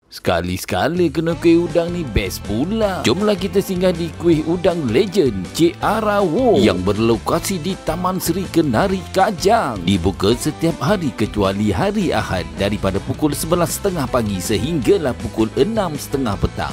Sekali-sekala kena kuih udang ni best pula. Jomlah kita singgah di kuih udang legend Cik Ara Wo yang berlokasi di Taman Seri Kenari Kajang. Dibuka setiap hari kecuali hari Ahad daripada pukul 11.30 pagi sehinggalah pukul 6.30 petang.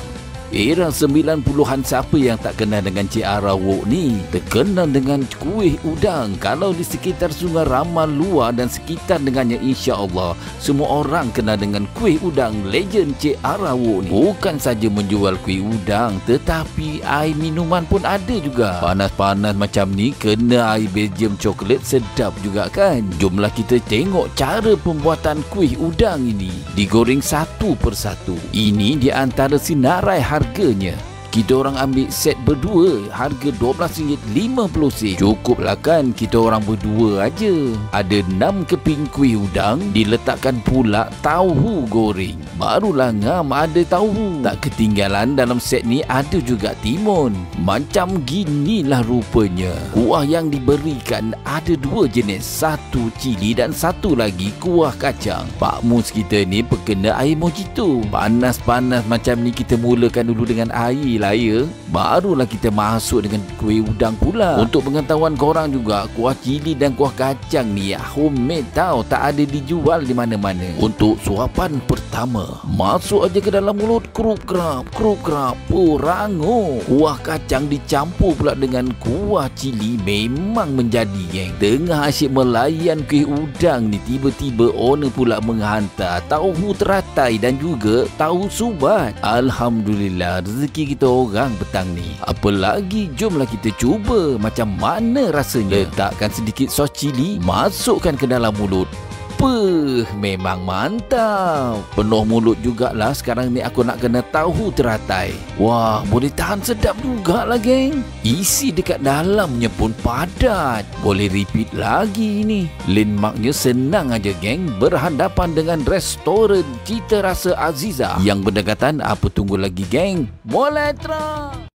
Era 90-an siapa yang tak kenal dengan Cik Ara Wo ni? Terkenal dengan kuih udang. Kalau di sekitar Sungai Ramal Luar dan sekitar dengannya, insya-Allah semua orang kenal dengan kuih udang legend Cik Ara Wo ni. Bukan saja menjual kuih udang, tetapi air minuman pun ada juga. Panas-panas macam ni kena air Belgium coklat, sedap juga kan? Jomlah kita tengok cara pembuatan kuih udang ini. Digoreng satu persatu. Ini di antara sinarai harganya. Kita orang ambil set berdua, harga RM12.50. Cukuplah kan kita orang berdua aja. Ada 6 keping kuih udang, diletakkan pula tauhu goreng. Barulah ngam ada tauhu. Tak ketinggalan dalam set ni ada juga timun. Macam ginilah rupanya. Kuah yang diberikan ada 2 jenis, satu cili dan satu lagi kuah kacang. Pak Mus kita ni pekena air mojito. Panas-panas macam ni kita mulakan dulu dengan air lah ya. Barulah kita masuk dengan kuih udang pula. Untuk pengetahuan korang juga, kuah cili dan kuah kacang ni homemade tau, tak ada dijual di mana-mana. Untuk suapan pertama, masuk aja ke dalam mulut, kerup-kerap, rangup. Kuah kacang dicampur pula dengan kuah cili, memang menjadi geng. Tengah asyik melayan kuih udang ni, tiba-tiba owner pula menghantar tauhu teratai dan juga tauhu subat. Alhamdulillah, rezeki kita orang petang ni. Apalagi, jomlah kita cuba macam mana rasanya. Letakkan sedikit sos cili, masukkan ke dalam mulut. Memang mantap. Penuh mulut jugalah. Sekarang ni aku nak kena tauhu teratai. Wah, boleh tahan sedap jugalah geng. Isi dekat dalamnya pun padat. Boleh repeat lagi ni. Landmarknya senang aja geng. Berhadapan dengan restoran Cita Rasa Aziza yang berdekatan. Apa tunggu lagi geng? Boleh terus.